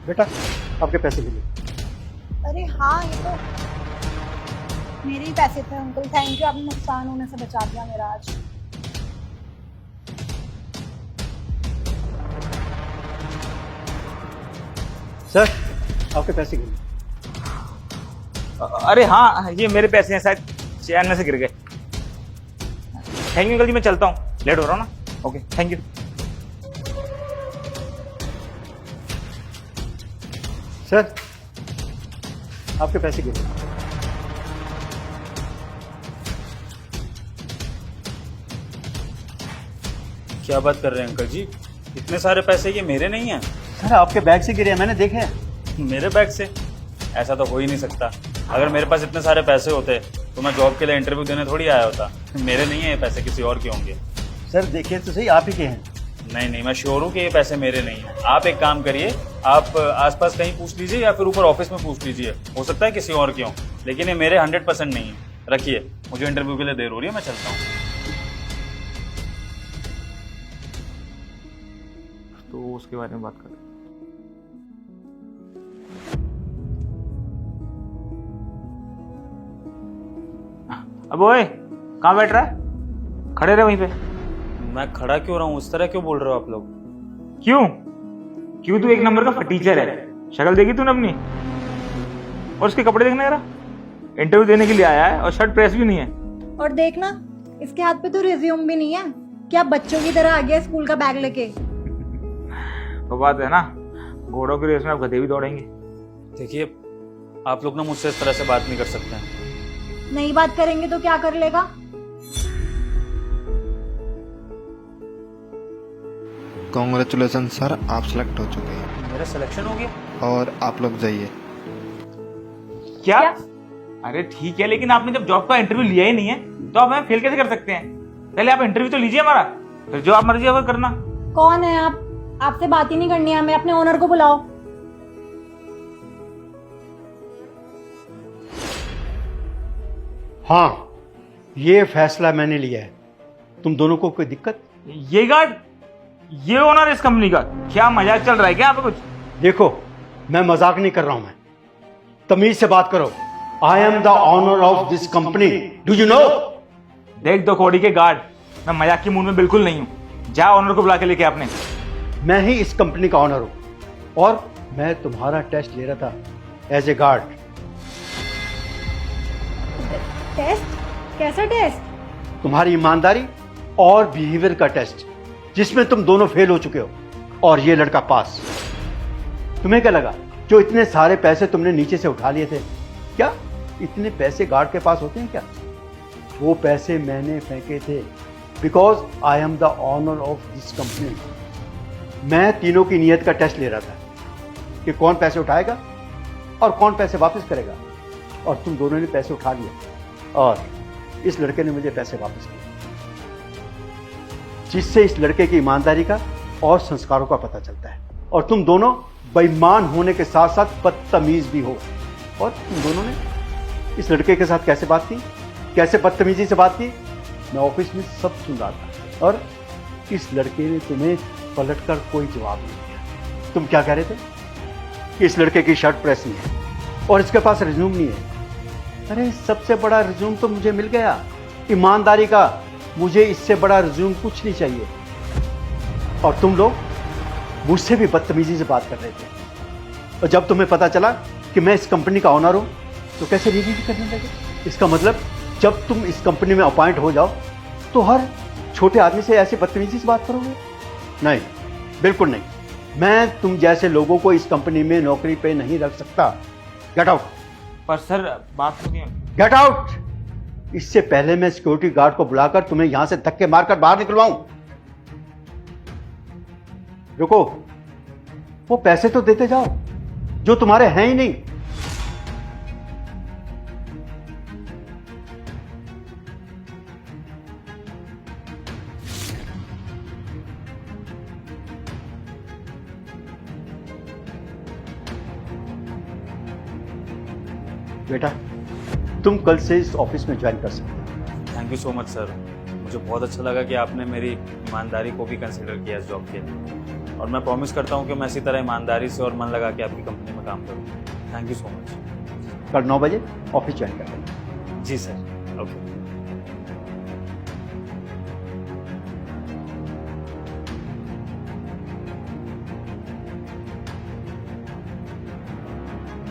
बेटा आपके पैसे मिले। अरे हाँ, ये तो मेरे ही पैसे थे अंकल। थैंक यू, आपने नुकसान होने से बचा दिया मेरा आज। सर आपके पैसे मिले। अरे हाँ, ये मेरे पैसे हैं, शायद चैन में से गिर गए। थैंक यू अंकल जी, मैं चलता हूँ, लेट हो रहा हूँ ना। Okay, thank you. सर आपके पैसे गिरे। क्या बात कर रहे हैं अंकल जी? इतने सारे पैसे ये मेरे नहीं हैं। सर आपके बैग से गिरे हैं, मैंने देखे हैं। मेरे बैग से? ऐसा तो हो ही नहीं सकता। अगर मेरे पास इतने सारे पैसे होते तो मैं जॉब के लिए इंटरव्यू देने थोड़ी आया होता। मेरे नहीं है ये पैसे, किसी और के होंगे। सर देखिए तो सही, आप ही के हैं। नहीं नहीं, मैं श्योर हूँ कि ये पैसे मेरे नहीं हैं। आप एक काम करिए, आप आसपास कहीं पूछ लीजिए या फिर ऊपर ऑफिस में पूछ लीजिए, हो सकता है किसी और के हों, लेकिन ये मेरे 100% नहीं है। रखिए, मुझे इंटरव्यू के लिए देर हो रही है, मैं चलता हूँ। तो उसके बारे में बात करें। अब ओए, कहाँ बैठ रहा है? खड़े रहे वहीं पे। मैं खड़ा क्यों रहा हूँ? उस तरह क्यों बोल रहे हो आप लोग? क्यों? क्यों? तू एक नंबर का फटीचर है। शक्ल देखी तूने अपनी? और उसके कपड़े देखना जरा। इंटरव्यू देने के लिए आया है और शर्ट प्रेस भी नहीं है। और देखना, इसके हाथ पे तो रिज्यूम भी नहीं है। क्या बच्चों की तरह आ गया स्कूल का बैग लेके। वो बात है ना, घोड़ों की रेस में अब गधे भी दौड़ेंगे। देखिए, आप लोग ना मुझसे इस तरह से बात नहीं कर सकते हैं। नहीं बात करेंगे तो क्या कर लेगा? कॉन्ग्रेचुलेसन सर, आप सेलेक्ट हो चुके हैं मेरा सिलेक्शन हो गया? और आप लोग जाइए। क्या? अरे ठीक है, लेकिन आपने जब जॉब का इंटरव्यू लिया ही नहीं है तो आप हमें फेल कैसे कर सकते हैं? पहले आप इंटरव्यू तो लीजिए हमारा, फिर जो आप मर्जी है वो करना। कौन है आप? आपसे बात ही नहीं करनी है हमें। अपने ओनर को बुलाओ। हाँ, ये फैसला मैंने लिया है। तुम दोनों को कोई दिक्कत? ये गार्ड, ये ओनर इस कंपनी का, क्या मजाक चल रहा है क्या आप कुछ? देखो, मैं मजाक नहीं कर रहा हूं। मैं तमीज से बात करो। I am the owner of this company, do you know? देख दो कौड़ी के गार्ड, मैं मजाक की मूड में बिल्कुल नहीं हूँ। जा ओनर को बुला के लेके आपने। मैं ही इस कंपनी का ऑनर हूं और मैं तुम्हारा टेस्ट ले रहा था एज ए गार्ड। टेस्ट? कैसा टेस्ट? तुम्हारी ईमानदारी और बिहेवियर का टेस्ट, जिसमें तुम दोनों फेल हो चुके हो और ये लड़का पास। तुम्हें क्या लगा जो इतने सारे पैसे तुमने नीचे से उठा लिए थे, क्या इतने पैसे गार्ड के पास होते हैं क्या? वो पैसे मैंने फेंके थे because I am the owner of this company. मैं तीनों की नीयत का टेस्ट ले रहा था कि कौन पैसे उठाएगा और कौन पैसे वापस करेगा, और तुम दोनों ने पैसे उठा लिए और इस लड़के ने मुझे पैसे वापस किए, जिससे इस लड़के की ईमानदारी का और संस्कारों का पता चलता है। और तुम दोनों बेईमान होने के साथ साथ बदतमीज भी हो। और तुम दोनों ने इस लड़के के साथ कैसे बात की, कैसे बदतमीजी से बात की, मैं ऑफिस में सब सुन रहा था। और इस लड़के ने तुम्हें पलटकर कोई जवाब नहीं दिया। तुम क्या कह रहे थे कि इस लड़के की शर्ट प्रेस नहीं है और इसके पास रिज्यूम नहीं है। अरे सबसे बड़ा रिज्यूम तो मुझे मिल गया, ईमानदारी का। मुझे इससे बड़ा रिज्यूम कुछ नहीं चाहिए। और तुम लोग मुझसे भी बदतमीजी से बात कर रहे थे, और जब तुम्हें पता चला कि मैं इस कंपनी का ऑनर हूं तो कैसे रिव्यू करने लगे। इसका मतलब जब तुम इस कंपनी में अपॉइंट हो जाओ तो हर छोटे आदमी से ऐसे बदतमीजी से बात करोगे? नहीं, बिल्कुल नहीं। मैं तुम जैसे लोगों को इस कंपनी में नौकरी पे नहीं रख सकता। Get out. पर सर बात सुनिए। Get out. इससे पहले मैं सिक्योरिटी गार्ड को बुलाकर तुम्हें यहां से धक्के मारकर बाहर निकलवाऊं। रुको, वो पैसे तो देते जाओ जो तुम्हारे हैं ही नहीं। बेटा, तुम कल से इस ऑफिस में ज्वाइन कर सकते हो। Thank you so much sir, मुझे बहुत अच्छा लगा कि आपने मेरी ईमानदारी को भी कंसिडर किया इस जॉब के लिए। और मैं प्रॉमिस करता हूँ कि मैं इसी तरह ईमानदारी से और मन लगा के आपकी कंपनी में काम करूँगा। Thank you so much. कल 9 बजे ऑफिस ज्वाइन कर लेंगे। जी सर, ओके।